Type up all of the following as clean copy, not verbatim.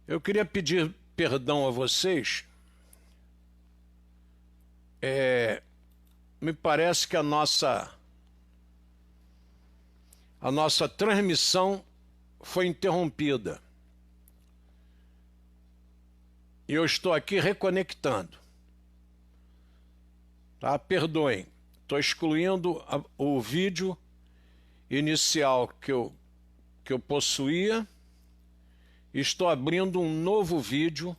Eu queria pedir perdão a vocês. Me parece que a nossa transmissão foi interrompida. E eu estou aqui reconectando. Tá? Perdoem. Estou excluindo o vídeo inicial que eu possuía. Estou abrindo um novo vídeo,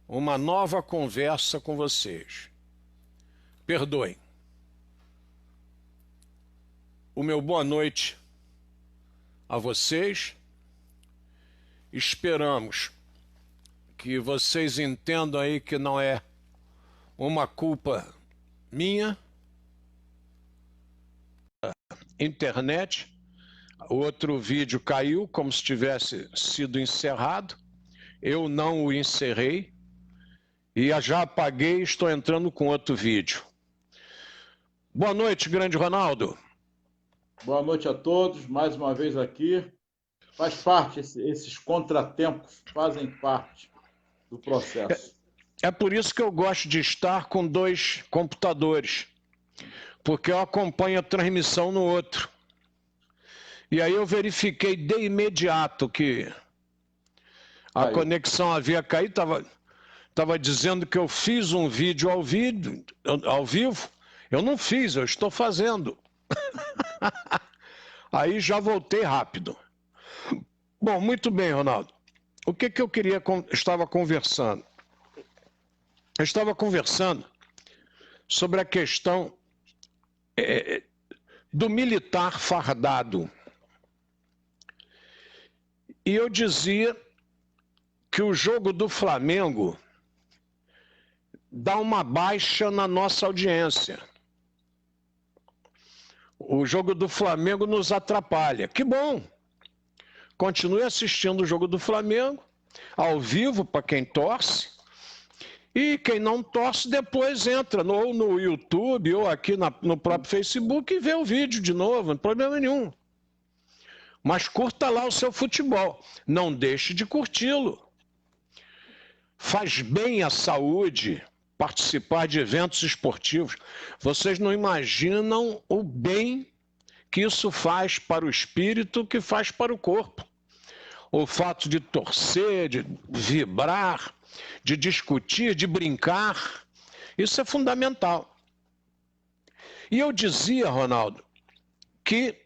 uma nova conversa com vocês. Perdoem. O meu boa noite a vocês. Esperamos que vocês entendam aí que não é uma culpa minha. Internet. O outro vídeo caiu como se tivesse sido encerrado. Eu não o encerrei. E já apaguei e estou entrando com outro vídeo. Boa noite, grande Ronaldo. Boa noite a todos, mais uma vez aqui. Faz parte, esses contratempos fazem parte do processo. É por isso que eu gosto de estar com dois computadores, porque eu acompanho a transmissão no outro. E aí eu verifiquei de imediato que a conexão havia caído, estava dizendo que eu fiz um vídeo ao vivo. Eu não fiz, eu estou fazendo. Aí já voltei rápido. Bom, muito bem, Ronaldo. O que eu queria... Estava conversando sobre a questão do militar fardado. E eu dizia que o jogo do Flamengo dá uma baixa na nossa audiência. O jogo do Flamengo nos atrapalha. Que bom! Continue assistindo o jogo do Flamengo, ao vivo, para quem torce. E quem não torce, depois entra ou no YouTube ou aqui no próprio Facebook e vê o vídeo de novo, não tem problema nenhum. Mas curta lá o seu futebol. Não deixe de curti-lo. Faz bem à saúde participar de eventos esportivos. Vocês não imaginam o bem que isso faz para o espírito, que faz para o corpo. O fato de torcer, de vibrar, de discutir, de brincar, isso é fundamental. E eu dizia, Ronaldo, que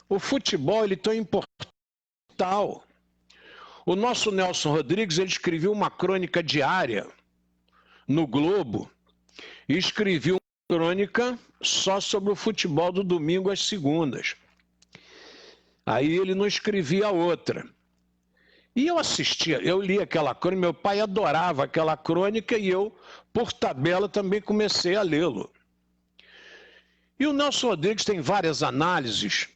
o futebol ele é tão importante. O nosso Nelson Rodrigues ele escreveu uma crônica diária no Globo e escreveu uma crônica só sobre o futebol do domingo às segundas. Aí ele não escrevia outra. E eu assistia, eu li aquela crônica, meu pai adorava aquela crônica e eu, por tabela, também comecei a lê-lo. E o Nelson Rodrigues tem várias análises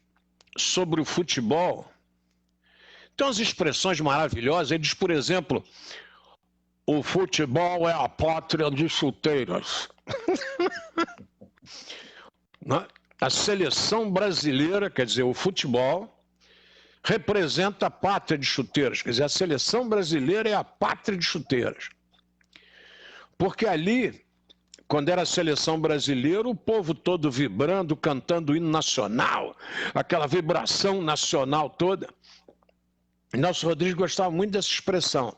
sobre o futebol. Tem umas expressões maravilhosas. Ele diz, por exemplo, o futebol é a pátria de chuteiras. A seleção brasileira, quer dizer, o futebol, representa a pátria de chuteiras. Quer dizer, a seleção brasileira é a pátria de chuteiras. Porque ali, quando era a seleção brasileira, o povo todo vibrando, cantando o hino nacional, aquela vibração nacional toda. Nelson Rodrigues gostava muito dessa expressão.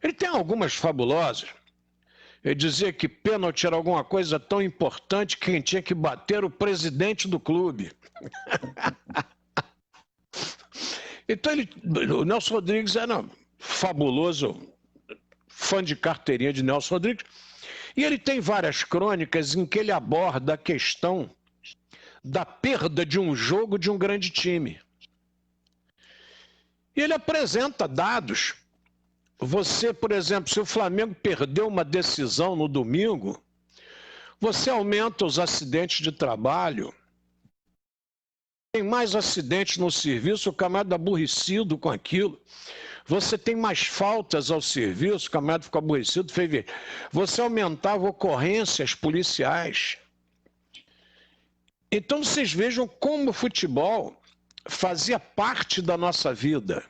Ele tem algumas fabulosas. Ele dizia que pênalti era alguma coisa tão importante que quem tinha que bater o presidente do clube. Então, o Nelson Rodrigues era fabuloso, fã de carteirinha de Nelson Rodrigues. E ele tem várias crônicas em que ele aborda a questão da perda de um jogo de um grande time. E ele apresenta dados. Você, por exemplo, se o Flamengo perdeu uma decisão no domingo, você aumenta os acidentes de trabalho. Tem mais acidentes no serviço, o camarada aborrecido com aquilo. Você tem mais faltas ao serviço, o camarada ficou aborrecido, fez ver. Você aumentava ocorrências policiais. Então vocês vejam como o futebol fazia parte da nossa vida.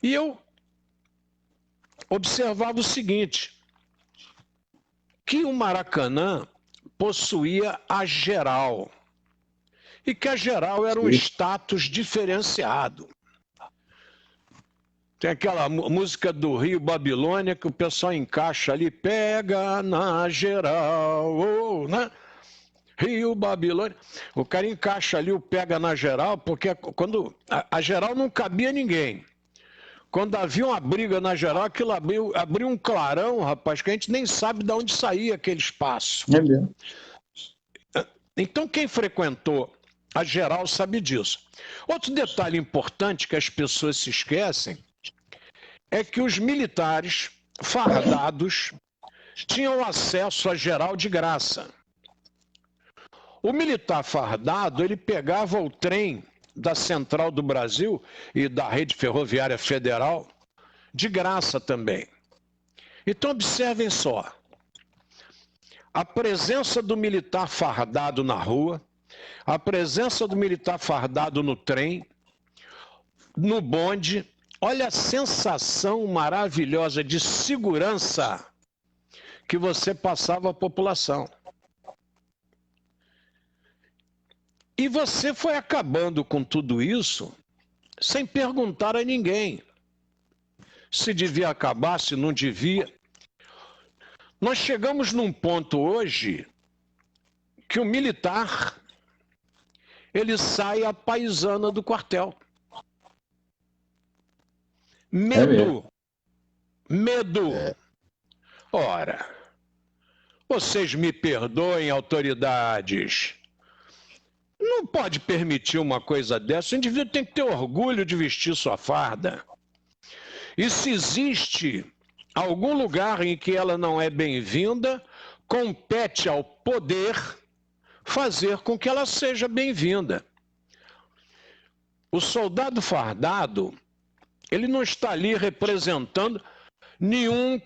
E eu observava o seguinte, que o Maracanã possuía a Geral, e que a Geral era um status diferenciado. Tem aquela música do Rio Babilônia que o pessoal encaixa ali, pega na Geral, né? Rio Babilônia. O cara encaixa ali o pega na Geral, porque quando a Geral não cabia ninguém. Quando havia uma briga na Geral, aquilo abriu um clarão, rapaz, que a gente nem sabe de onde saía aquele espaço. É mesmo. Então, quem frequentou a Geral sabe disso. Outro detalhe importante que as pessoas se esquecem é que os militares fardados tinham acesso à Geral de graça. O militar fardado, ele pegava o trem da Central do Brasil e da Rede Ferroviária Federal de graça também. Então, observem só. A presença do militar fardado na rua, a presença do militar fardado no trem, no bonde, olha a sensação maravilhosa de segurança que você passava à população. E você foi acabando com tudo isso sem perguntar a ninguém se devia acabar, se não devia. Nós chegamos num ponto hoje que o militar, ele sai à paisana do quartel. Medo. Medo. Ora, vocês me perdoem, autoridades. Não pode permitir uma coisa dessa. O indivíduo tem que ter orgulho de vestir sua farda. E se existe algum lugar em que ela não é bem-vinda, compete ao poder fazer com que ela seja bem-vinda. O soldado fardado, ele não está ali representando nenhum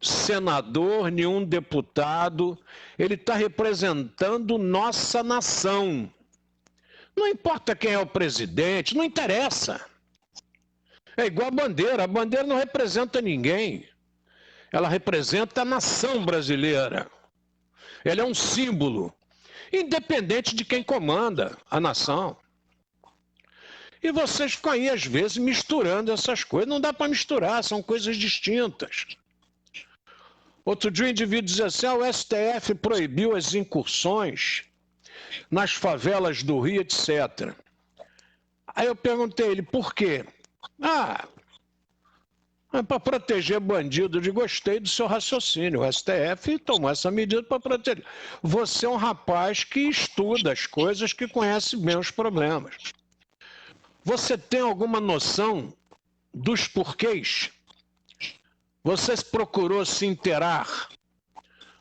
senador, nenhum deputado, ele está representando nossa nação. Não importa quem é o presidente, não interessa. É igual a bandeira não representa ninguém. Ela representa a nação brasileira. Ela é um símbolo, independente de quem comanda a nação. E vocês ficam aí, às vezes, misturando essas coisas. Não dá para misturar, são coisas distintas. Outro dia o indivíduo dizia assim, o STF proibiu as incursões nas favelas do Rio, etc. Aí eu perguntei a ele, por quê? É para proteger bandido. Eu gostei do seu raciocínio. O STF tomou essa medida para proteger. Você é um rapaz que estuda as coisas, que conhece bem os problemas. Você tem alguma noção dos porquês? Você procurou se inteirar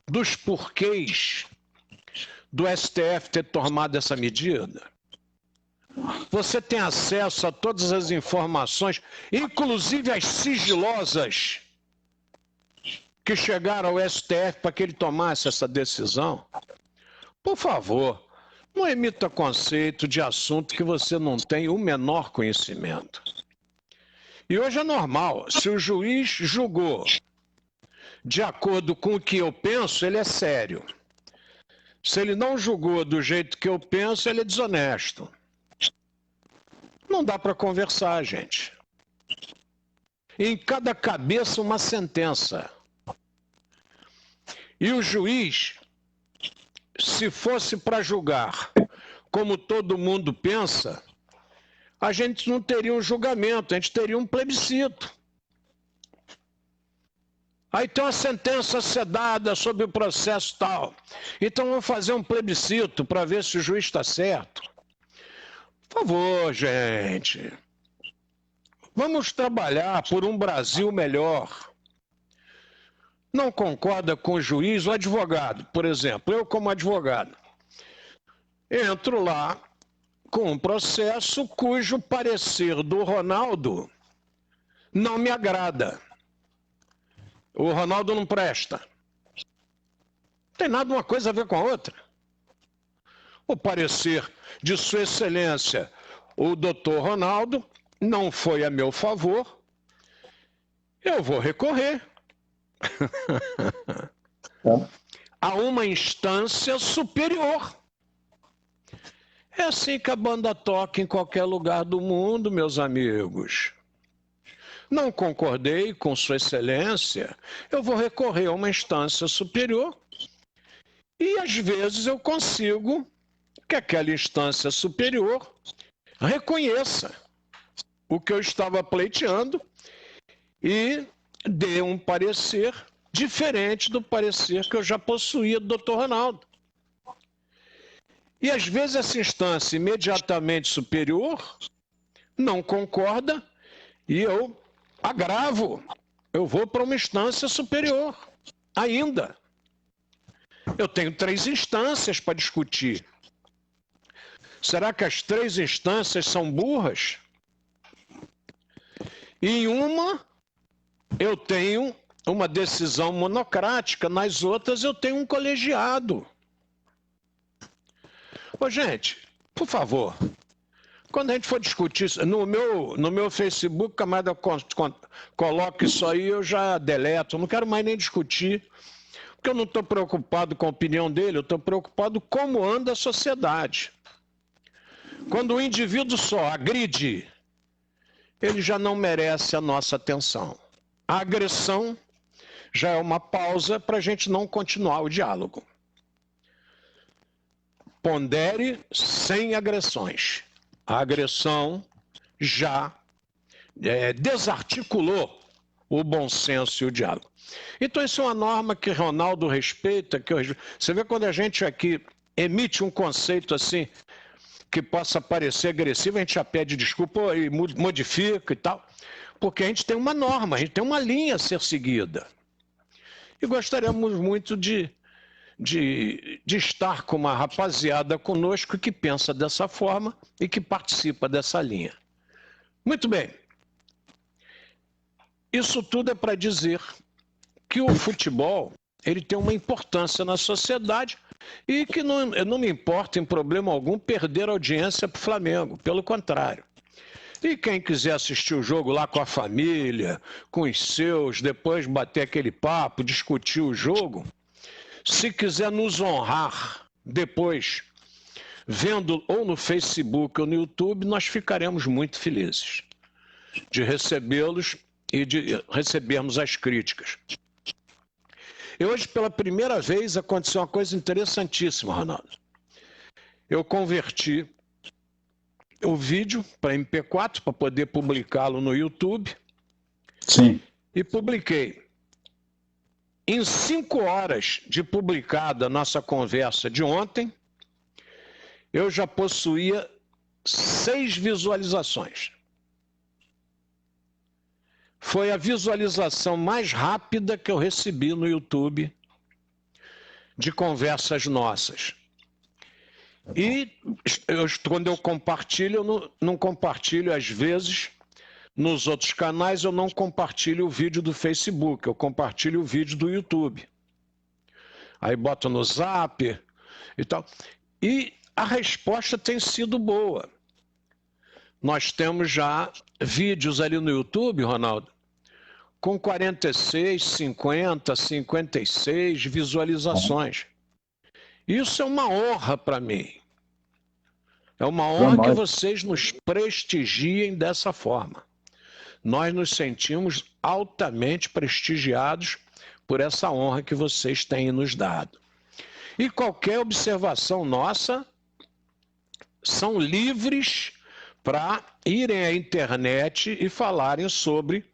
dos porquês do STF ter tomado essa medida? Você tem acesso a todas as informações, inclusive as sigilosas, que chegaram ao STF para que ele tomasse essa decisão? Por favor, não emita conceito de assunto que você não tem o menor conhecimento. E hoje é normal, se o juiz julgou de acordo com o que eu penso, ele é sério. Se ele não julgou do jeito que eu penso, ele é desonesto. Não dá para conversar, gente. Em cada cabeça uma sentença. E o juiz, se fosse para julgar como todo mundo pensa, a gente não teria um julgamento, a gente teria um plebiscito. Aí tem uma sentença sedada sobre o processo tal. Então vamos fazer um plebiscito para ver se o juiz está certo. Por favor, gente. Vamos trabalhar por um Brasil melhor. Não concorda com o juiz, o advogado, por exemplo, eu como advogado, entro lá com um processo cujo parecer do Ronaldo não me agrada. O Ronaldo não presta. Não tem nada uma coisa a ver com a outra. O parecer de Sua Excelência, o doutor Ronaldo, não foi a meu favor, eu vou recorrer a uma instância superior. É assim que a banda toca em qualquer lugar do mundo, meus amigos. Não concordei com Sua Excelência, eu vou recorrer a uma instância superior e, às vezes, eu consigo que aquela instância superior reconheça o que eu estava pleiteando e dê um parecer diferente do parecer que eu já possuía do Dr. Ronaldo. E, às vezes, essa instância imediatamente superior não concorda e eu agravo. Eu vou para uma instância superior ainda. Eu tenho 3 instâncias para discutir. Será que as 3 instâncias são burras? E em uma, eu tenho uma decisão monocrática, nas outras eu tenho um colegiado. Ô, gente, por favor, quando a gente for discutir isso, no meu Facebook, camarada coloca isso aí, eu já deleto, eu não quero mais nem discutir, porque eu não estou preocupado com a opinião dele, eu estou preocupado com como anda a sociedade. Quando o indivíduo só agride, ele já não merece a nossa atenção. A agressão já é uma pausa para a gente não continuar o diálogo. Pondere sem agressões. A agressão já desarticulou o bom senso e o diálogo. Então, isso é uma norma que Ronaldo respeita. Você vê quando a gente aqui emite um conceito assim, que possa parecer agressivo, a gente já pede desculpa e modifica e tal, porque a gente tem uma norma, a gente tem uma linha a ser seguida. E gostaríamos muito de estar com uma rapaziada conosco que pensa dessa forma e que participa dessa linha. Muito bem. Isso tudo é para dizer que o futebol ele tem uma importância na sociedade e que não me importa em problema algum perder audiência para o Flamengo, pelo contrário. E quem quiser assistir o jogo lá com a família, com os seus, depois bater aquele papo, discutir o jogo, se quiser nos honrar depois, vendo ou no Facebook ou no YouTube, nós ficaremos muito felizes de recebê-los e de recebermos as críticas. E hoje, pela primeira vez, aconteceu uma coisa interessantíssima, Ronaldo. Eu converti o vídeo para MP4 para poder publicá-lo no YouTube. Sim. E publiquei. Em 5 horas de publicada a nossa conversa de ontem, eu já possuía 6 visualizações. Foi a visualização mais rápida que eu recebi no YouTube de conversas nossas. E quando eu compartilho, eu não compartilho às vezes. Nos outros canais eu não compartilho o vídeo do Facebook, eu compartilho o vídeo do YouTube. Aí boto no Zap e tal. E a resposta tem sido boa. Nós temos já vídeos ali no YouTube, Ronaldo, com 46, 50, 56 visualizações. Isso é uma honra para mim. É uma honra que vocês nos prestigiem dessa forma. Nós nos sentimos altamente prestigiados por essa honra que vocês têm nos dado. E qualquer observação nossa, são livres para irem à internet e falarem sobre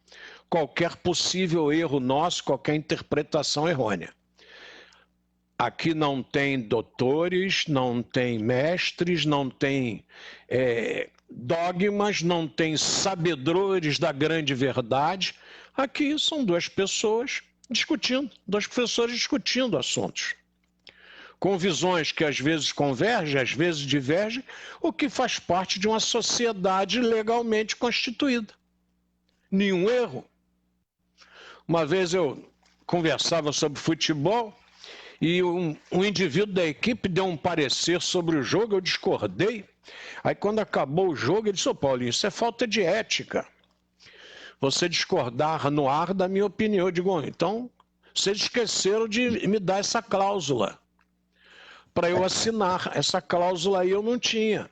qualquer possível erro nosso, qualquer interpretação errônea. Aqui não tem doutores, não tem mestres, não tem dogmas, não tem sabedores da grande verdade. Aqui são 2 pessoas discutindo, 2 professores discutindo assuntos, com visões que às vezes convergem, às vezes divergem, o que faz parte de uma sociedade legalmente constituída. Nenhum erro. Uma vez eu conversava sobre futebol e um indivíduo da equipe deu um parecer sobre o jogo, eu discordei. Aí quando acabou o jogo, ele disse: "Ô Paulinho, isso é falta de ética. você discordar no ar da minha opinião. Eu digo, então, vocês esqueceram de me dar essa cláusula para eu assinar. Essa cláusula aí eu não tinha,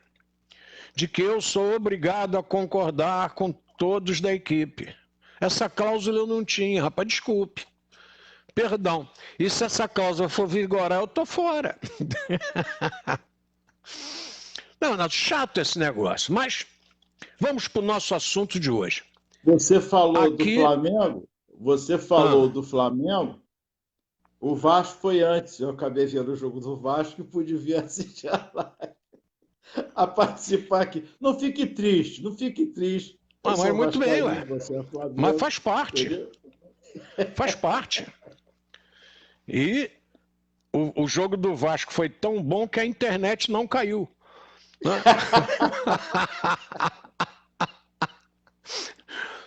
de que eu sou obrigado a concordar com todos da equipe. Essa cláusula eu não tinha, rapaz, desculpe. Perdão. E se essa cláusula for vigorar, eu tô fora. Não, chato esse negócio. Mas vamos para o nosso assunto de hoje. Você falou do Flamengo? Você falou do Flamengo? O Vasco foi antes. Eu acabei vendo o jogo do Vasco e pude vir assistir a participar aqui. Não fique triste, não fique triste. Mas muito bem, ué. Mas faz parte. Entendeu? Faz parte. E o jogo do Vasco foi tão bom que a internet não caiu.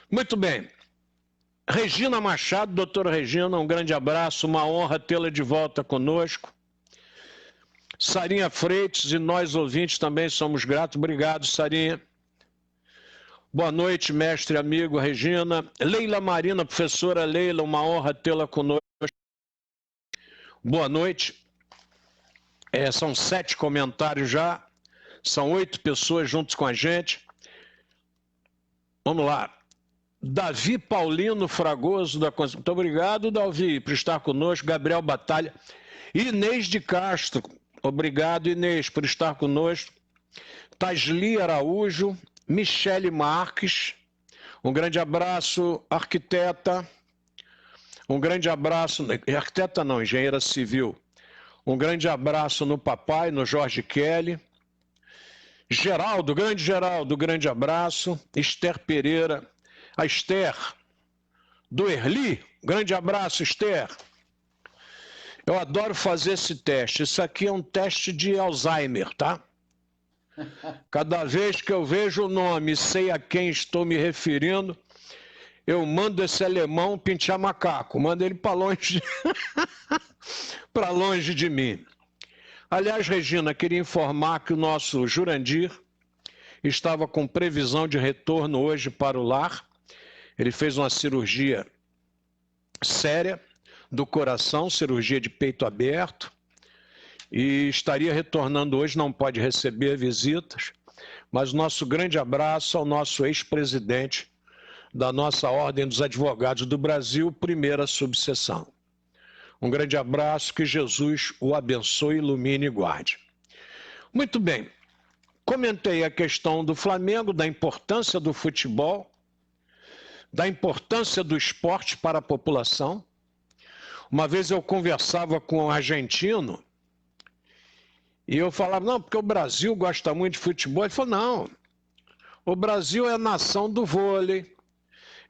Muito bem. Regina Machado, doutora Regina, um grande abraço, uma honra tê-la de volta conosco. Sarinha Freitas e nós ouvintes também somos gratos. Obrigado, Sarinha. Boa noite, mestre amigo Regina. Leila Marina, professora Leila, uma honra tê-la conosco. Boa noite. São 7 comentários já. São 8 pessoas juntos com a gente. Vamos lá. Davi Paulino Fragoso da Constituição. Muito obrigado, Davi, por estar conosco. Gabriel Batalha. Inês de Castro. Obrigado, Inês, por estar conosco. Tasli Araújo. Michele Marques. Um grande abraço, arquiteta. Um grande abraço. Arquiteta não, engenheira civil. Um grande abraço no papai, no Jorge Kelly. Geraldo, grande abraço. Esther Pereira. A Esther, do Erli. Grande abraço, Esther. Eu adoro fazer esse teste. Isso aqui é um teste de Alzheimer, tá? Cada vez que eu vejo o nome e sei a quem estou me referindo, eu mando esse alemão pintar macaco. Mando ele para longe, para longe de mim. Aliás, Regina, queria informar que o nosso Jurandir estava com previsão de retorno hoje para o lar. Ele fez uma cirurgia séria do coração, cirurgia de peito aberto, e estaria retornando hoje, não pode receber visitas, mas nosso grande abraço ao nosso ex-presidente da nossa Ordem dos Advogados do Brasil, primeira subseção. Um grande abraço, que Jesus o abençoe, ilumine e guarde. Muito bem, comentei a questão do Flamengo, da importância do futebol, da importância do esporte para a população. Uma vez eu conversava com um argentino e eu falava, não, porque o Brasil gosta muito de futebol. Ele falou, não, o Brasil é a nação do vôlei,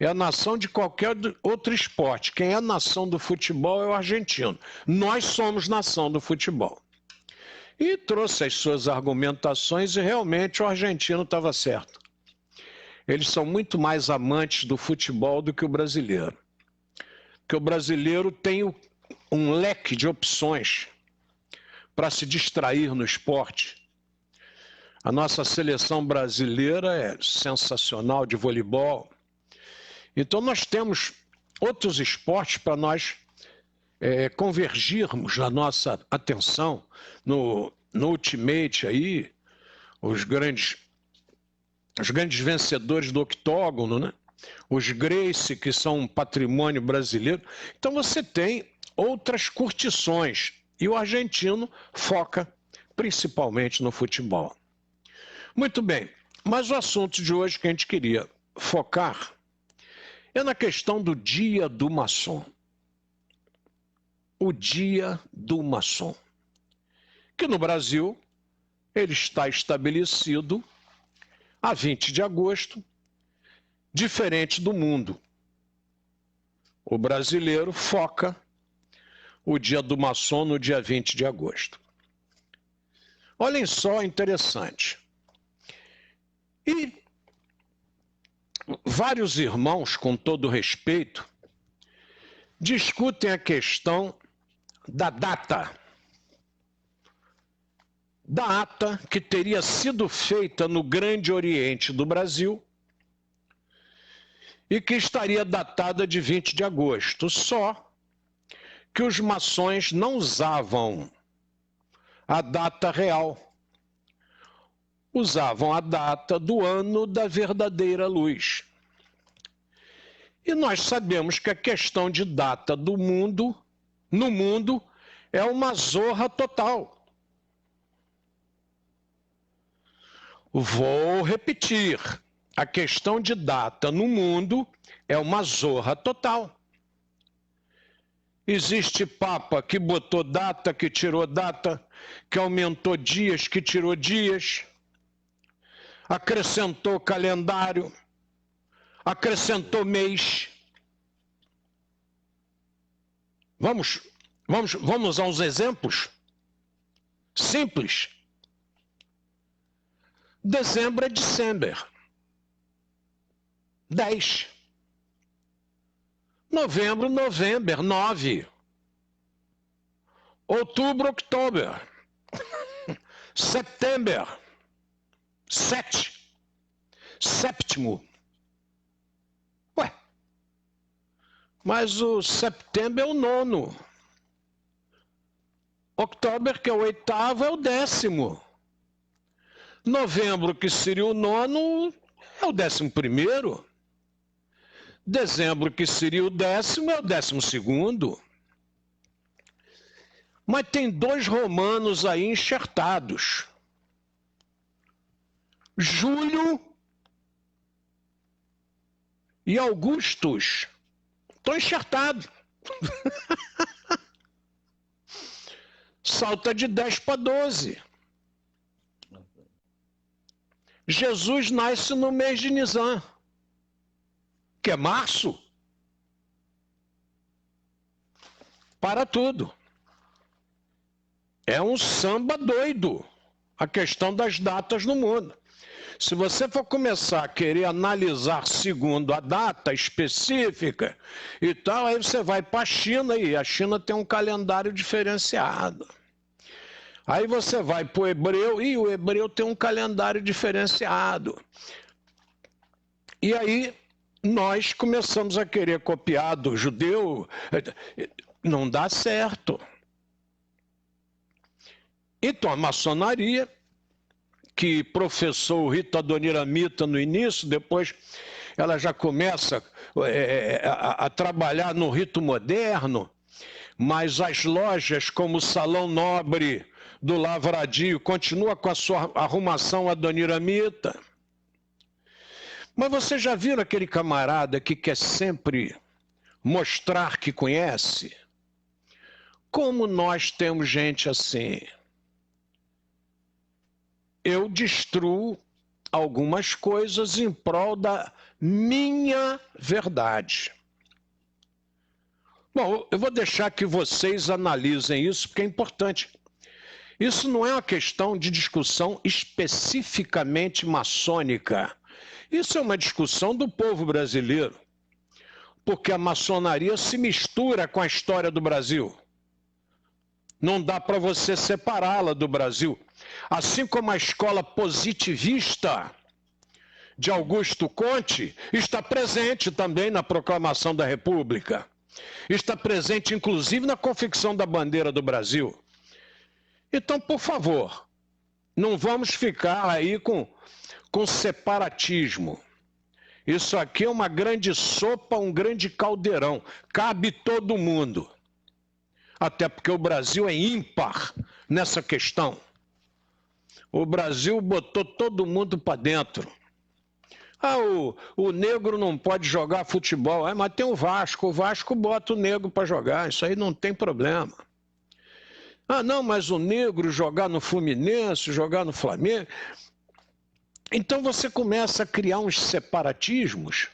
é a nação de qualquer outro esporte. Quem é a nação do futebol é o argentino. Nós somos nação do futebol. E trouxe as suas argumentações e realmente o argentino estava certo. Eles são muito mais amantes do futebol do que o brasileiro. Porque o brasileiro tem um leque de opções para se distrair no esporte. A nossa seleção brasileira é sensacional de voleibol. Então nós temos outros esportes para nós convergirmos a nossa atenção no Ultimate aí, os grandes vencedores do octógono, né? Os Gracie, que são um patrimônio brasileiro. Então você tem outras curtições. E o argentino foca principalmente no futebol. Muito bem, mas o assunto de hoje que a gente queria focar é na questão do Dia do Maçom. O Dia do Maçom. Que no Brasil, ele está estabelecido a 20 de agosto, diferente do mundo. O brasileiro foca o Dia do Maçom no dia 20 de agosto. Olhem só, interessante. E vários irmãos, com todo respeito, discutem a questão da data. Da ata que teria sido feita no Grande Oriente do Brasil e que estaria datada de 20 de agosto. Só que os maçons não usavam a data real. Usavam a data do ano da verdadeira luz. E nós sabemos que a questão de data do mundo, no mundo, é uma zorra total. Vou repetir. A questão de data no mundo é uma zorra total. Existe papa que botou data, que tirou data, que aumentou dias, que tirou dias, acrescentou calendário, acrescentou mês. Vamos usar uns exemplos simples. Dezembro é December. 10. Novembro, November, 9. Outubro, October. Setembro, 7. Sétimo. Ué, mas o setembro é o 9º. Outubro, que é o 8º, é o 10º. Novembro, que seria o 9º, é o 11º. Dezembro, que seria o 10º, é o 12º. Mas tem 2 romanos aí enxertados. Júlio e Augustus. Estão enxertados. Salta de 10 para 12. Jesus nasce no mês de Nisan, que é março. Para tudo. É um samba doido a questão das datas no mundo. Se você for começar a querer analisar segundo a data específica e tal, aí você vai para a China e a China tem um calendário diferenciado. Aí você vai para o hebreu e o hebreu tem um calendário diferenciado. E aí nós começamos a querer copiar do judeu. Não dá certo. Então a maçonaria, que professou o rito adoniramita no início, depois ela já começa a trabalhar no rito moderno, mas as lojas como o Salão Nobre do Lavradio continua com a sua arrumação adoniramita. Mas você já viu aquele camarada que quer sempre mostrar que conhece? Como nós temos gente assim? Eu destruo algumas coisas em prol da minha verdade. Bom, eu vou deixar que vocês analisem isso, porque é importante. Isso não é uma questão de discussão especificamente maçônica. Isso é uma discussão do povo brasileiro, porque a maçonaria se mistura com a história do Brasil. Não dá para você separá-la do Brasil. Assim como a escola positivista de Augusto Conte está presente também na proclamação da República. Está presente, inclusive, na confecção da bandeira do Brasil. Então, por favor, não vamos ficar aí com separatismo. Isso aqui é uma grande sopa, um grande caldeirão. Cabe todo mundo. Até porque o Brasil é ímpar nessa questão. O Brasil botou todo mundo para dentro. Ah, o negro não pode jogar futebol. Mas tem o Vasco bota o negro para jogar. Isso aí não tem problema. Ah, não, mas o negro jogar no Fluminense, jogar no Flamengo. Então você começa a criar uns separatismos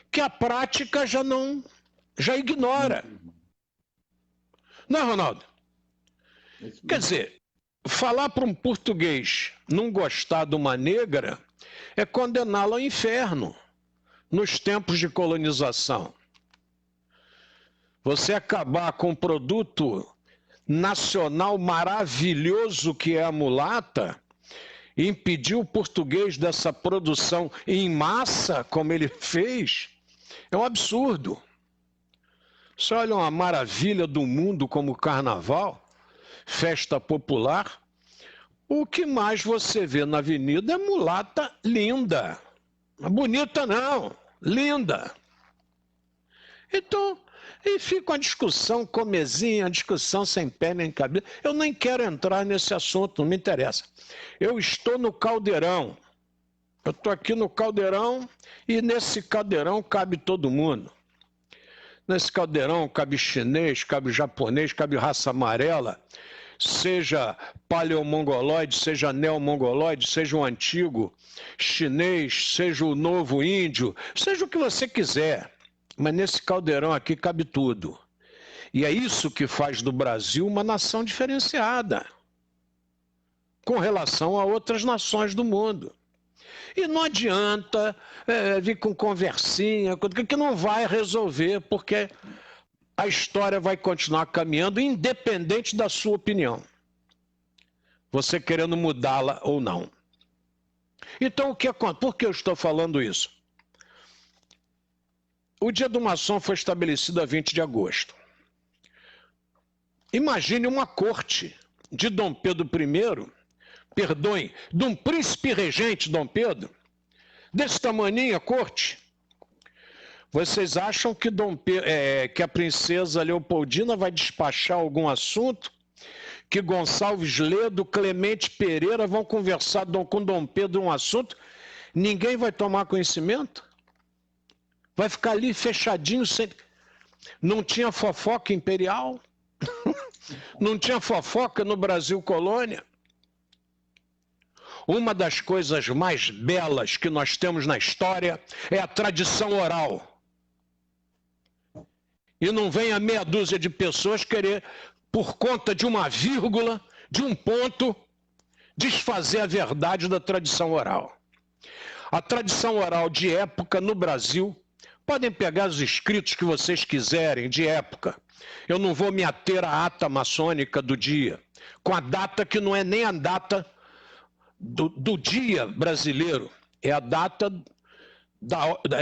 que a prática já ignora. Não é, Ronaldo? Quer dizer, falar para um português não gostar de uma negra é condená-lo ao inferno nos tempos de colonização. Você acabar com um produto nacional maravilhoso que é a mulata, impedir o português dessa produção em massa, como ele fez, É um absurdo. Você olha uma maravilha do mundo como o carnaval, festa popular, o que mais você vê na avenida é mulata linda. Bonita não, linda. Então, e fica uma discussão comezinha, uma discussão sem pé nem cabeça. Eu nem quero entrar nesse assunto, não me interessa. Eu estou no caldeirão. Eu estou aqui no caldeirão e nesse caldeirão cabe todo mundo. Nesse caldeirão cabe chinês, cabe japonês, cabe raça amarela, seja paleomongoloide, seja neomongoloide, seja o antigo chinês, seja o novo índio, seja o que você quiser. Mas nesse caldeirão aqui cabe tudo. E é isso que faz do Brasil uma nação diferenciada com relação a outras nações do mundo. E não adianta vir com conversinha, que não vai resolver, porque a história vai continuar caminhando, independente da sua opinião. Você querendo mudá-la ou não. Então, o que acontece? Por que eu estou falando isso? O Dia do Maçom foi estabelecido a 20 de agosto. Imagine uma corte de Dom Pedro I, perdoem, de um príncipe regente Dom Pedro, desse tamanhinho a corte. Vocês acham que, que a princesa Leopoldina vai despachar algum assunto? Que Gonçalves Ledo, Clemente Pereira vão conversar com Dom Pedro um assunto? Ninguém vai tomar conhecimento? Vai ficar ali fechadinho, sem... Não tinha fofoca imperial? Não tinha fofoca no Brasil colônia? Uma das coisas mais belas que nós temos na história é a tradição oral. E não vem a meia dúzia de pessoas querer, por conta de uma vírgula, de um ponto, desfazer a verdade da tradição oral. A tradição oral de época no Brasil, podem pegar os escritos que vocês quiserem de época. Eu não vou me ater à ata maçônica do dia, com a data que não é nem a data do dia brasileiro, é a data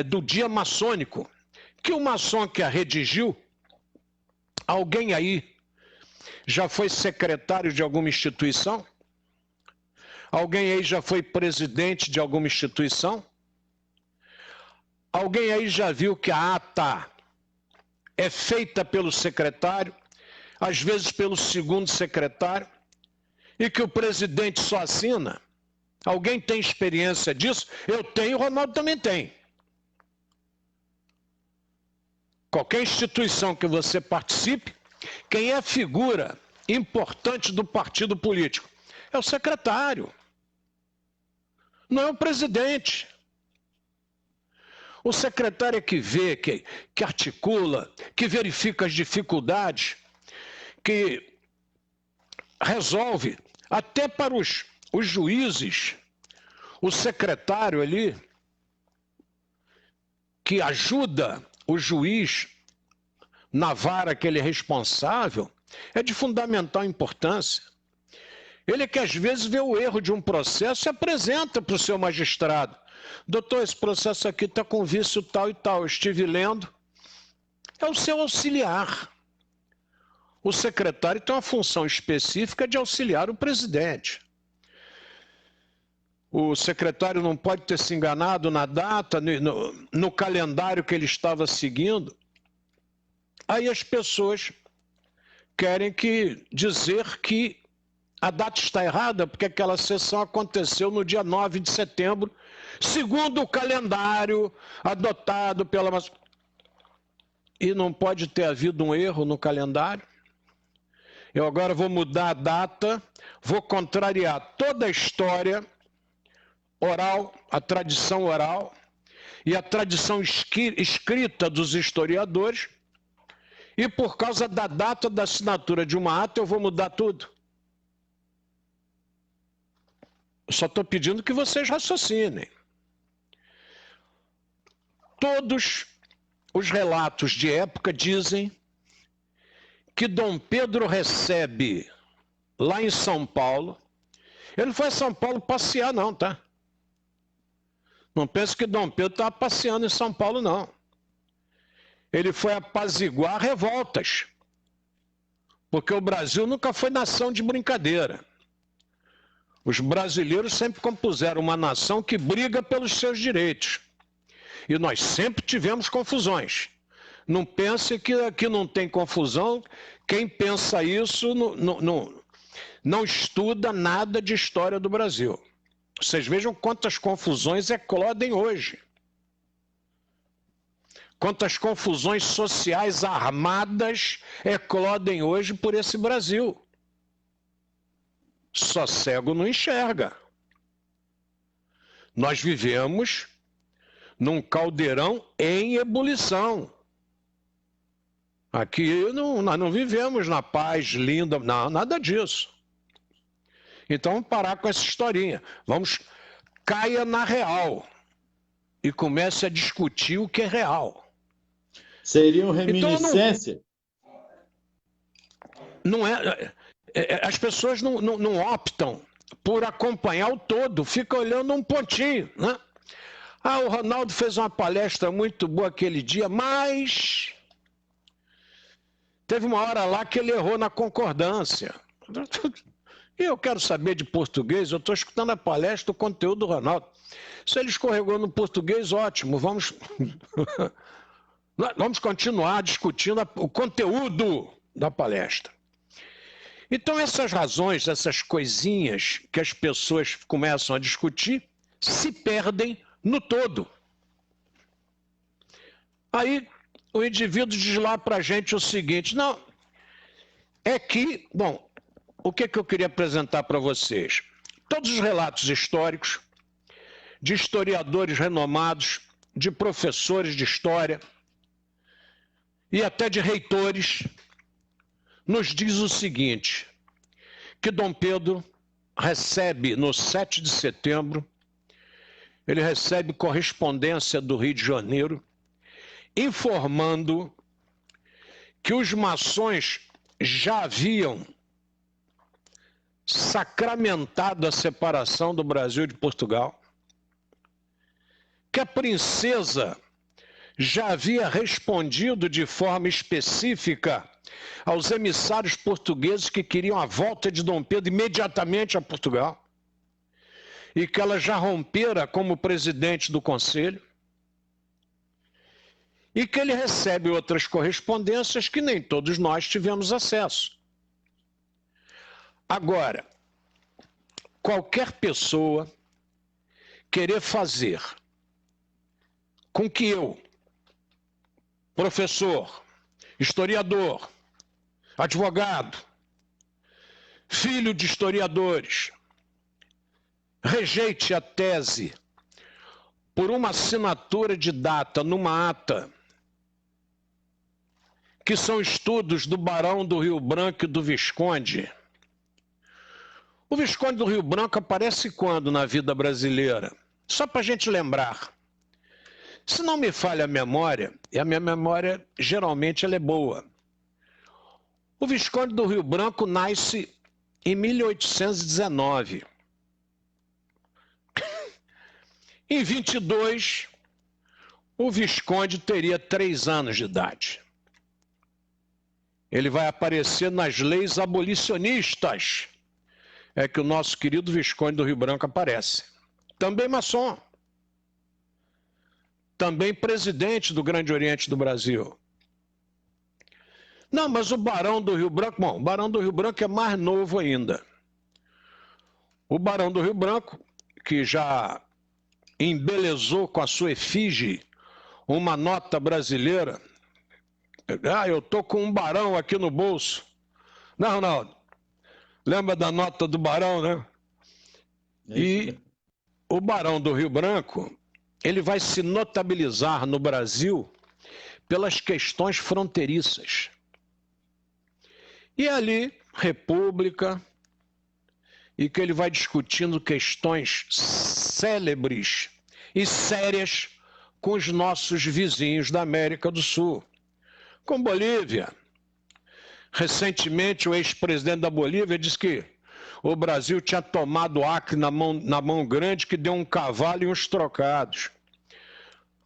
do dia maçônico, que o maçom que a redigiu, alguém aí já foi secretário de alguma instituição? Alguém aí já foi presidente de alguma instituição? Alguém aí já viu que a ata é feita pelo secretário, às vezes pelo segundo secretário, e que o presidente só assina? Alguém tem experiência disso? Eu tenho, o Ronaldo também tem. Qualquer instituição que você participe, quem é a figura importante do partido político? É o secretário. Não é o presidente. O secretário é que vê, que articula, que verifica as dificuldades, que resolve, até para os juízes, o secretário ali, que ajuda o juiz na vara que ele é responsável, é de fundamental importância. Ele que às vezes vê o erro de um processo e apresenta para o seu magistrado. Doutor, esse processo aqui está com vício tal e tal, eu estive lendo. É o seu auxiliar. O secretário tem uma função específica de auxiliar o presidente. O secretário não pode ter se enganado na data, no calendário que ele estava seguindo. Aí as pessoas querem dizer que a data está errada, porque aquela sessão aconteceu no dia 9 de setembro, segundo o calendário adotado pela... E não pode ter havido um erro no calendário? Eu agora vou mudar a data, vou contrariar toda a história oral, a tradição oral e a tradição escrita dos historiadores, e por causa da data da assinatura de uma ata eu vou mudar tudo. Eu só estou pedindo que vocês raciocinem. Todos os relatos de época dizem que Dom Pedro recebe lá em São Paulo. Ele não foi a São Paulo passear não, tá? Não pense que Dom Pedro estava passeando em São Paulo, não. ele foi apaziguar revoltas. Porque o Brasil nunca foi nação de brincadeira. Os brasileiros sempre compuseram uma nação que briga pelos seus direitos. E nós sempre tivemos confusões. Não pense que aqui não tem confusão. Quem pensa isso não estuda nada de história do Brasil. Vocês vejam quantas confusões eclodem hoje. Quantas confusões sociais armadas eclodem hoje por esse Brasil. Só cego não enxerga. Nós vivemos num caldeirão em ebulição. Aqui nós não vivemos na paz linda, não, nada disso. Então vamos parar com essa historinha. Caia na real e comece a discutir o que é real. Seria uma reminiscência? Então, as pessoas não optam por acompanhar o todo, fica olhando um pontinho, né? Ah, o Ronaldo fez uma palestra muito boa aquele dia, mas teve uma hora lá que ele errou na concordância. E eu quero saber de português, eu estou escutando a palestra, o conteúdo do Ronaldo. Se ele escorregou no português, ótimo, vamos continuar discutindo o conteúdo da palestra. Então, essas razões, essas coisinhas que as pessoas começam a discutir, se perdem no todo. Aí, o indivíduo diz lá para a gente o seguinte, não, é que, bom, o que eu queria apresentar para vocês? Todos os relatos históricos, de historiadores renomados, de professores de história e até de reitores, nos diz o seguinte, que Dom Pedro recebe no 7 de setembro, ele recebe correspondência do Rio de Janeiro, informando que os maçons já haviam sacramentado a separação do Brasil e de Portugal, que a princesa já havia respondido de forma específica aos emissários portugueses que queriam a volta de Dom Pedro imediatamente a Portugal, e que ela já rompera como presidente do Conselho, e que ele recebe outras correspondências que nem todos nós tivemos acesso. Agora, qualquer pessoa querer fazer com que eu, professor, historiador, advogado, filho de historiadores, rejeite a tese por uma assinatura de data numa ata, que são estudos do Barão do Rio Branco e do Visconde. O Visconde do Rio Branco aparece quando na vida brasileira? Só para a gente lembrar. Se não me falha a memória, e a minha memória geralmente ela é boa, o Visconde do Rio Branco nasce em 1819. Em 22, o Visconde teria 3 anos de idade. Ele vai aparecer nas leis abolicionistas. É que o nosso querido Visconde do Rio Branco aparece. Também maçom. Também presidente do Grande Oriente do Brasil. Não, mas o Barão do Rio Branco... Bom, o Barão do Rio Branco é mais novo ainda. O Barão do Rio Branco, que já embelezou com a sua efígie uma nota brasileira. Ah, eu tô com um barão aqui no bolso. Não, Ronaldo. Lembra da nota do barão, né? E o Barão do Rio Branco, ele vai se notabilizar no Brasil pelas questões fronteiriças. E ali, República, e que ele vai discutindo questões célebres e sérias com os nossos vizinhos da América do Sul. Com Bolívia. Recentemente, o ex-presidente da Bolívia disse que o Brasil tinha tomado o Acre na mão grande, que deu um cavalo e uns trocados.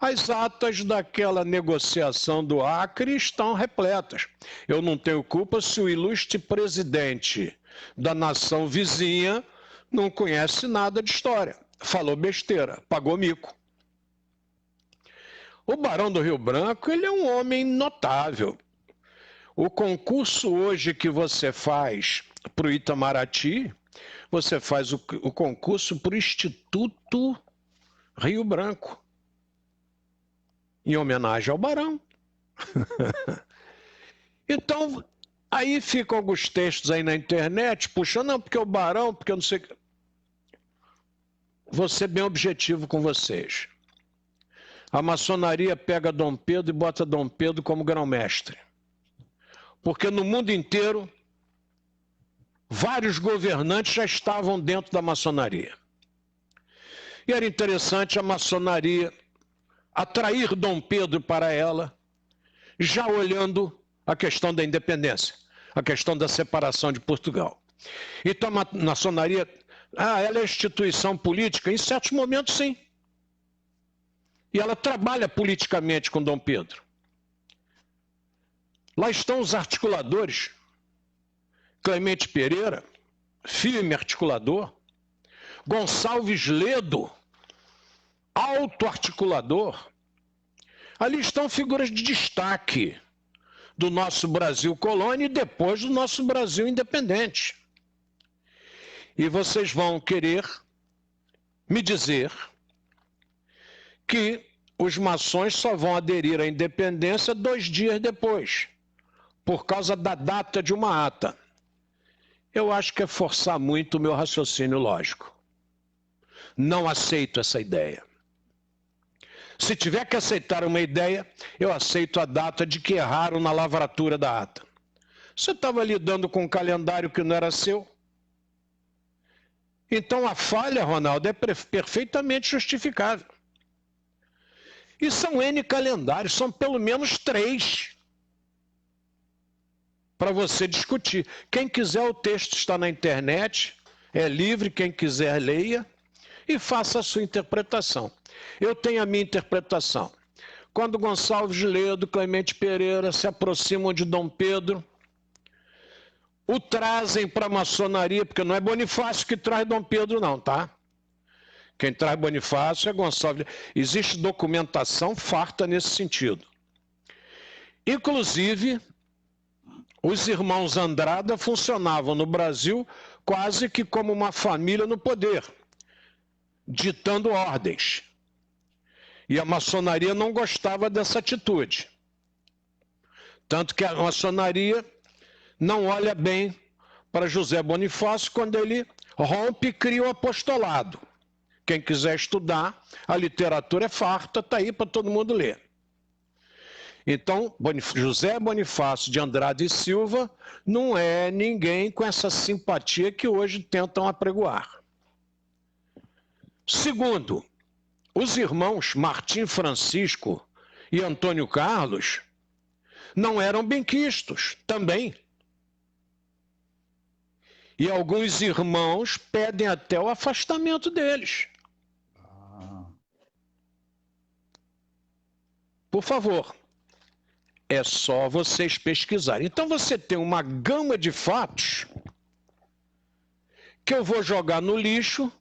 As atas daquela negociação do Acre estão repletas. Eu não tenho culpa se o ilustre presidente da nação vizinha não conhece nada de história. Falou besteira, pagou mico. O Barão do Rio Branco, ele é um homem notável. O concurso hoje que você faz para o Itamaraty, você faz o concurso para o Instituto Rio Branco, em homenagem ao Barão. Então, aí ficam alguns textos aí na internet, puxando, não, porque o Barão, porque eu não sei... Vou ser bem objetivo com vocês. A maçonaria pega Dom Pedro e bota Dom Pedro como grão-mestre. Porque no mundo inteiro, vários governantes já estavam dentro da maçonaria. E era interessante a maçonaria atrair Dom Pedro para ela, já olhando a questão da independência, a questão da separação de Portugal. Então a maçonaria, ela é instituição política? Em certos momentos, sim. E ela trabalha politicamente com Dom Pedro. Lá estão os articuladores. Clemente Pereira, firme articulador. Gonçalves Ledo, alto articulador. Ali estão figuras de destaque do nosso Brasil colônia e depois do nosso Brasil independente. E vocês vão querer me dizer que os maçons só vão aderir à independência 2 dias depois, por causa da data de uma ata. Eu acho que é forçar muito o meu raciocínio lógico. Não aceito essa ideia. Se tiver que aceitar uma ideia, eu aceito a data de que erraram na lavratura da ata. Você estava lidando com um calendário que não era seu? Então a falha, Ronaldo, é perfeitamente justificável. E são N calendários, são pelo menos 3 para você discutir. Quem quiser, o texto está na internet, é livre, quem quiser leia e faça a sua interpretação. Eu tenho a minha interpretação. Quando Gonçalves Ledo, Clemente Pereira se aproximam de Dom Pedro, o trazem para a maçonaria, porque não é Bonifácio que traz Dom Pedro não, tá? Quem traz Bonifácio é Gonçalves. Existe documentação farta nesse sentido. Inclusive, os irmãos Andrada funcionavam no Brasil quase que como uma família no poder, ditando ordens. E a maçonaria não gostava dessa atitude. Tanto que a maçonaria não olha bem para José Bonifácio quando ele rompe e cria o apostolado. Quem quiser estudar, a literatura é farta, está aí para todo mundo ler. Então, José Bonifácio de Andrade e Silva não é ninguém com essa simpatia que hoje tentam apregoar. Segundo, os irmãos Martim Francisco e Antônio Carlos não eram benquistos também. E alguns irmãos pedem até o afastamento deles. Por favor, é só vocês pesquisarem. Então você tem uma gama de fatos que eu vou jogar no lixo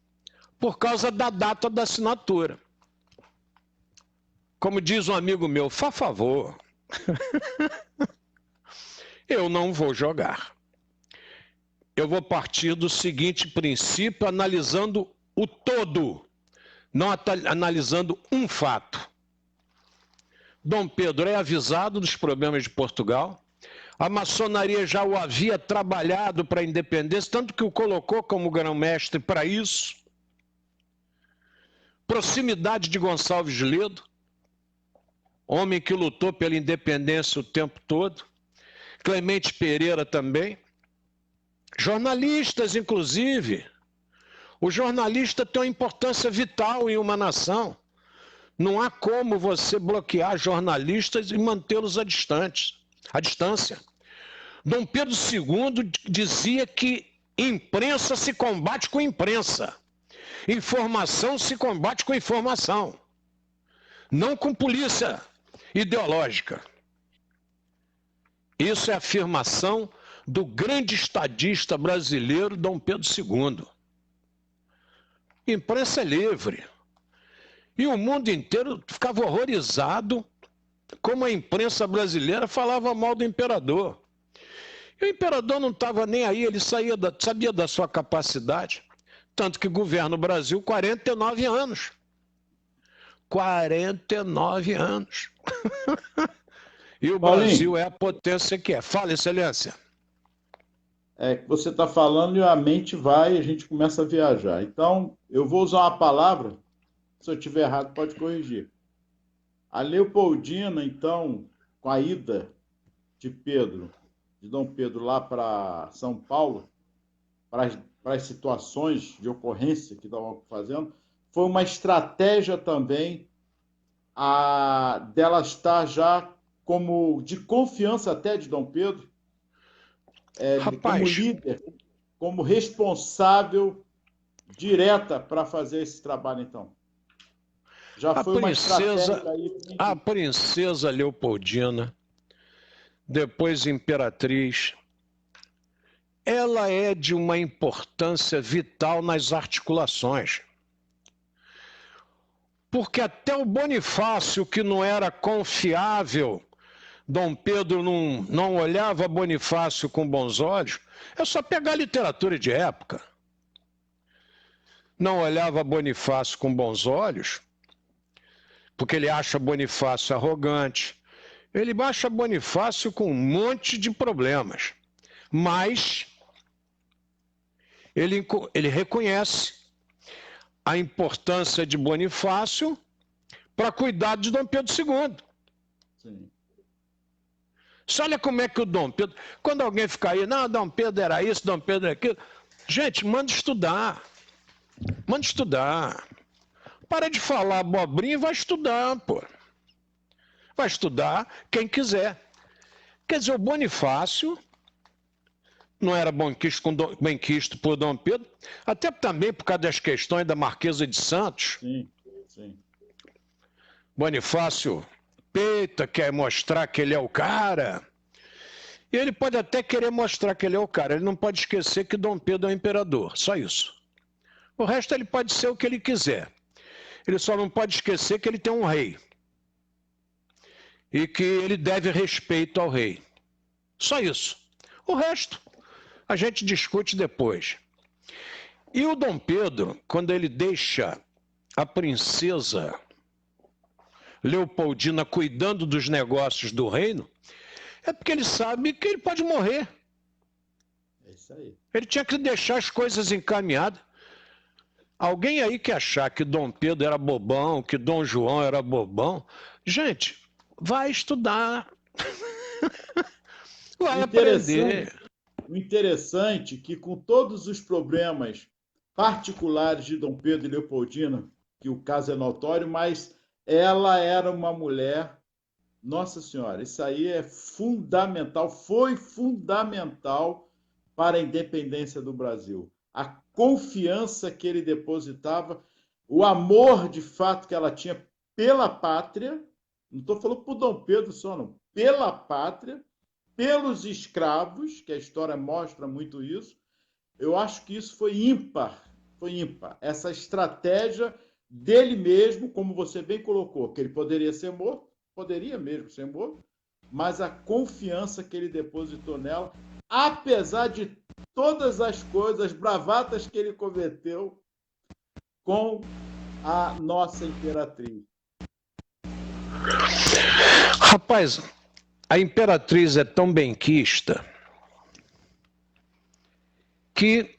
por causa da data da assinatura. Como diz um amigo meu, faz favor. Eu não vou jogar. Eu vou partir do seguinte princípio, analisando o todo, não analisando um fato. Dom Pedro é avisado dos problemas de Portugal. A maçonaria já o havia trabalhado para a independência, tanto que o colocou como grão-mestre para isso. Proximidade de Gonçalves Ledo, homem que lutou pela independência o tempo todo. Clemente Pereira também. Jornalistas, inclusive. O jornalista tem uma importância vital em uma nação. Não há como você bloquear jornalistas e mantê-los à distância. Dom Pedro II dizia que imprensa se combate com imprensa. Informação se combate com informação. não com polícia ideológica. Isso é afirmação do grande estadista brasileiro Dom Pedro II. Imprensa é livre. E o mundo inteiro ficava horrorizado como a imprensa brasileira falava mal do imperador. E o imperador não estava nem aí, ele sabia da sua capacidade. Tanto que governa o Brasil 49 anos. 49 anos. E o Paulinho, Brasil é a potência que é. Fala, Excelência. É que você está falando e a mente vai e a gente começa a viajar. Então, eu vou usar uma palavra, se eu estiver errado, pode corrigir. A Leopoldina, então, com a ida de Dom Pedro lá para São Paulo, para as situações de ocorrência que estavam fazendo, foi uma estratégia também dela estar já como de confiança até de Dom Pedro, como líder, como responsável direta para fazer esse trabalho, então. Já foi uma estratégia aí. A princesa Leopoldina, depois imperatriz, ela é de uma importância vital nas articulações. Porque até o Bonifácio, que não era confiável, Dom Pedro não olhava Bonifácio com bons olhos, é só pegar a literatura de época. Não olhava Bonifácio com bons olhos, porque ele acha Bonifácio arrogante. Ele acha Bonifácio com um monte de problemas. Mas ele reconhece a importância de Bonifácio para cuidar de Dom Pedro II. Sim. Só olha como é que o Dom Pedro... Quando alguém fica aí, não, Dom Pedro era isso, Dom Pedro era aquilo... Gente, manda estudar. Manda estudar. Para de falar abobrinha e vai estudar, pô. Vai estudar quem quiser. Quer dizer, o Bonifácio não era benquisto por Dom Pedro, até também por causa das questões da Marquesa de Santos. Sim, sim. Bonifácio peita, quer mostrar que ele é o cara. E ele pode até querer mostrar que ele é o cara. Ele não pode esquecer que Dom Pedro é o imperador. Só isso. O resto ele pode ser o que ele quiser. Ele só não pode esquecer que ele tem um rei. E que ele deve respeito ao rei. Só isso. O resto a gente discute depois. E o Dom Pedro, quando ele deixa a princesa Leopoldina cuidando dos negócios do reino, é porque ele sabe que ele pode morrer. É isso aí. Ele tinha que deixar as coisas encaminhadas. Alguém aí que achar que Dom Pedro era bobão, que Dom João era bobão, gente, vai estudar. Vai aprender. O interessante é que, com todos os problemas particulares de Dom Pedro e Leopoldina, que o caso é notório, mas ela era uma mulher, Nossa Senhora, isso aí é fundamental, foi fundamental para a independência do Brasil. A confiança que ele depositava, o amor de fato que ela tinha pela pátria, não estou falando por Dom Pedro só, não, pela pátria, pelos escravos, que a história mostra muito isso. Eu acho que isso foi ímpar. Essa estratégia dele mesmo, como você bem colocou, que ele poderia ser morto, poderia mesmo ser morto, mas a confiança que ele depositou nela, apesar de todas as coisas, bravatas que ele cometeu com a nossa imperatriz. Rapaz, a imperatriz é tão benquista que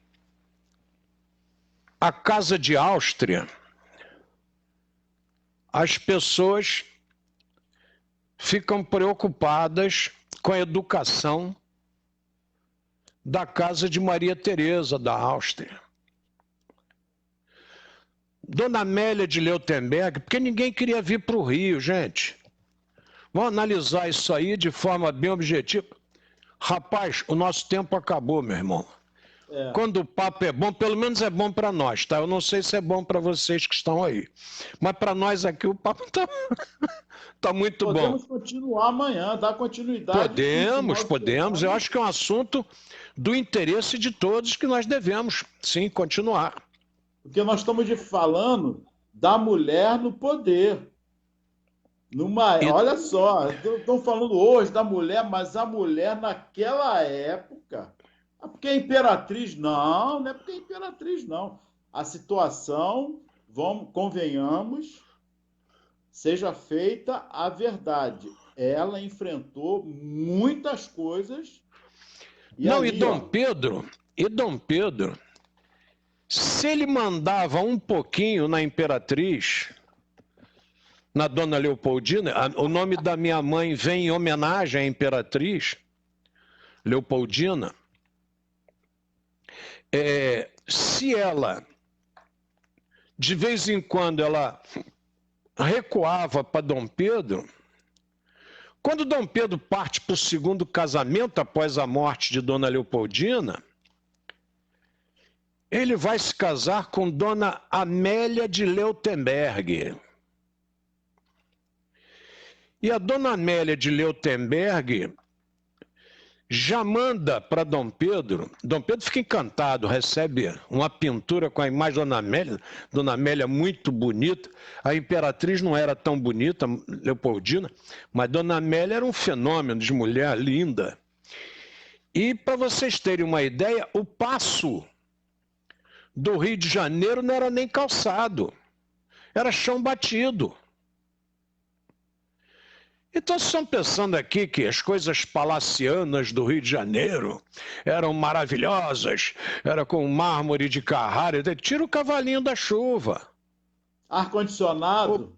a Casa de Áustria, as pessoas ficam preocupadas com a educação da Casa de Maria Teresa da Áustria. Dona Amélia de Leutenberg, porque ninguém queria vir para o Rio, gente. Vamos analisar isso aí de forma bem objetiva. Rapaz, o nosso tempo acabou, meu irmão. quando o papo é bom, pelo menos é bom para nós, tá? Eu não sei se é bom para vocês que estão aí. Mas para nós aqui o papo tá muito bom. Podemos continuar amanhã, dar continuidade. Podemos. Eu acho que é um assunto do interesse de todos que nós devemos, sim, continuar. Porque nós estamos falando da mulher no poder. Olha só, estão falando hoje da mulher, mas a mulher naquela época. Porque a imperatriz, não é porque a imperatriz, não. A situação, convenhamos, seja feita a verdade. Ela enfrentou muitas coisas. E Dom Pedro, se ele mandava um pouquinho na imperatriz, na Dona Leopoldina, o nome da minha mãe vem em homenagem à imperatriz Leopoldina, se ela, de vez em quando, ela recuava para Dom Pedro, quando Dom Pedro parte para o segundo casamento após a morte de Dona Leopoldina, ele vai se casar com Dona Amélia de Leutenberg. E a Dona Amélia de Leutenberg já manda para Dom Pedro. Dom Pedro fica encantado, recebe uma pintura com a imagem de Dona Amélia muito bonita. A imperatriz não era tão bonita, Leopoldina, mas Dona Amélia era um fenômeno de mulher linda. E para vocês terem uma ideia, o passo do Rio de Janeiro não era nem calçado, era chão batido. Então, vocês estão pensando aqui que as coisas palacianas do Rio de Janeiro eram maravilhosas, era com mármore de Carrara, tira o cavalinho da chuva. Ar-condicionado?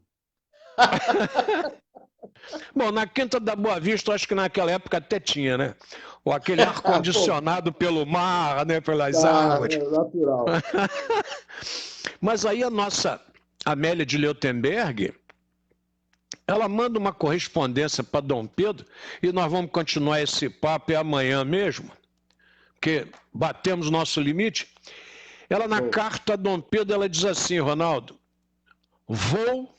Bom, na Quinta da Boa Vista, acho que naquela época até tinha, né? Ou aquele ar-condicionado pelo mar, né? Pelas árvores. É natural. Mas aí a nossa Amélia de Leutenberg, ela manda uma correspondência para Dom Pedro, e nós vamos continuar esse papo amanhã mesmo, porque batemos nosso limite. Ela, na carta a Dom Pedro, ela diz assim: Ronaldo, vou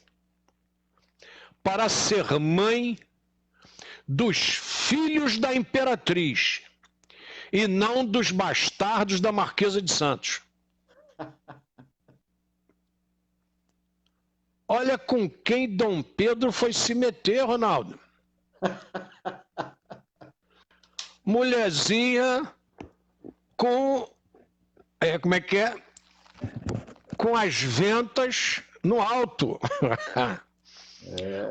para ser mãe dos filhos da imperatriz e não dos bastardos da Marquesa de Santos. Olha com quem Dom Pedro foi se meter, Ronaldo. Mulherzinha com... como é que é? Com as ventas no alto.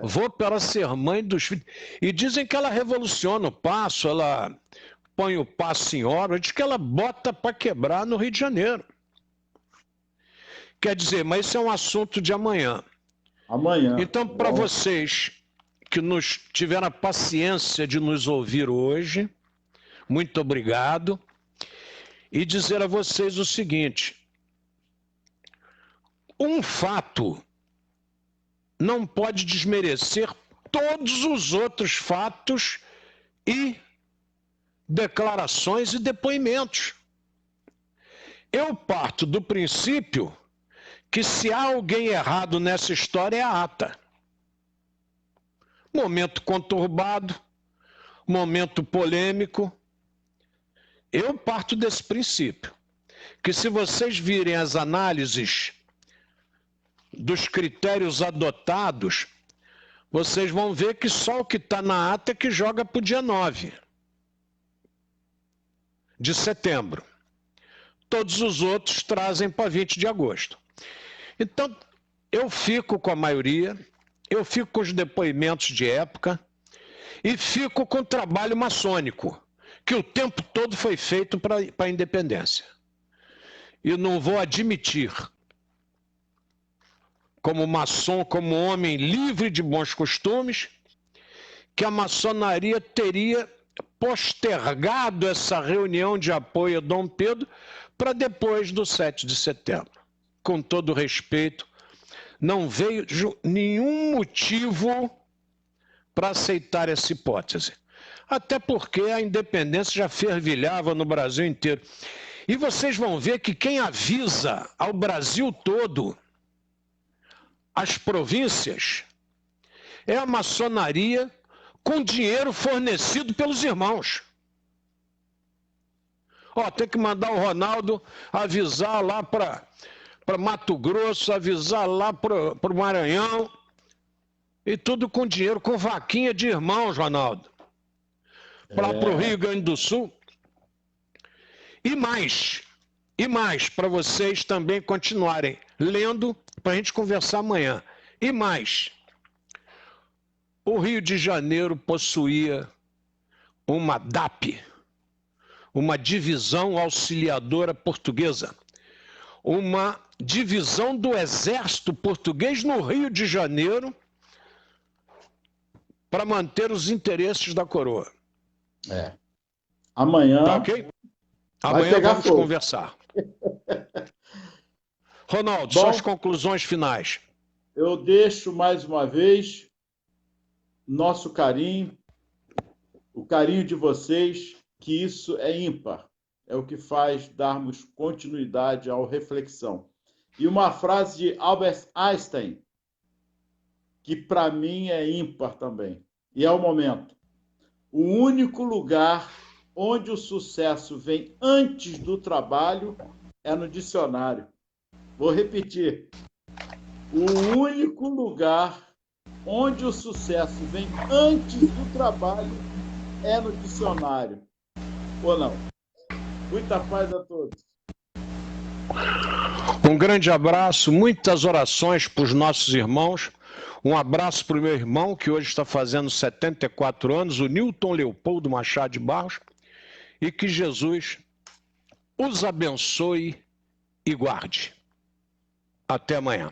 Vou para ser mãe dos filhos. E dizem que ela revoluciona o passo, ela põe o passo em obra, diz que ela bota para quebrar no Rio de Janeiro. Quer dizer, mas isso é um assunto de amanhã. Então, para vocês que tiveram a paciência de nos ouvir hoje, muito obrigado. E dizer a vocês o seguinte: um fato não pode desmerecer todos os outros fatos e declarações e depoimentos. Eu parto do princípio que se há alguém errado nessa história é a ata. Momento conturbado, momento polêmico. Eu parto desse princípio, que se vocês virem as análises dos critérios adotados, vocês vão ver que só o que está na ata é que joga para o dia 9 de setembro. Todos os outros trazem para 20 de agosto. Então, eu fico com a maioria, eu fico com os depoimentos de época e fico com o trabalho maçônico, que o tempo todo foi feito para a independência. E não vou admitir, como maçom, como homem livre de bons costumes, que a maçonaria teria postergado essa reunião de apoio a Dom Pedro para depois do 7 de setembro. Com todo respeito, não vejo nenhum motivo para aceitar essa hipótese. Até porque a independência já fervilhava no Brasil inteiro. E vocês vão ver que quem avisa ao Brasil todo, as províncias, é a maçonaria com dinheiro fornecido pelos irmãos. Ó, tem que mandar o Ronaldo avisar lá para Mato Grosso, avisar lá para o Maranhão, e tudo com dinheiro, com vaquinha de irmãos, Ronaldo. Para o Rio Grande do Sul. E mais, para vocês também continuarem lendo, para a gente conversar amanhã. E mais, o Rio de Janeiro possuía uma DAP, uma divisão auxiliadora portuguesa, uma divisão do exército português no Rio de Janeiro para manter os interesses da coroa. Amanhã... Tá ok? Amanhã vamos conversar. Ronaldo, suas conclusões finais. Eu deixo mais uma vez nosso carinho, o carinho de vocês, que isso é ímpar. É o que faz darmos continuidade à reflexão. E uma frase de Albert Einstein, que para mim é ímpar também. E é o momento. O único lugar onde o sucesso vem antes do trabalho é no dicionário. Vou repetir. O único lugar onde o sucesso vem antes do trabalho é no dicionário. Ou não? Muita paz a todos. Um grande abraço, muitas orações para os nossos irmãos. Um abraço para o meu irmão, que hoje está fazendo 74 anos, o Newton Leopoldo Machado de Barros, e que Jesus os abençoe e guarde. Até amanhã.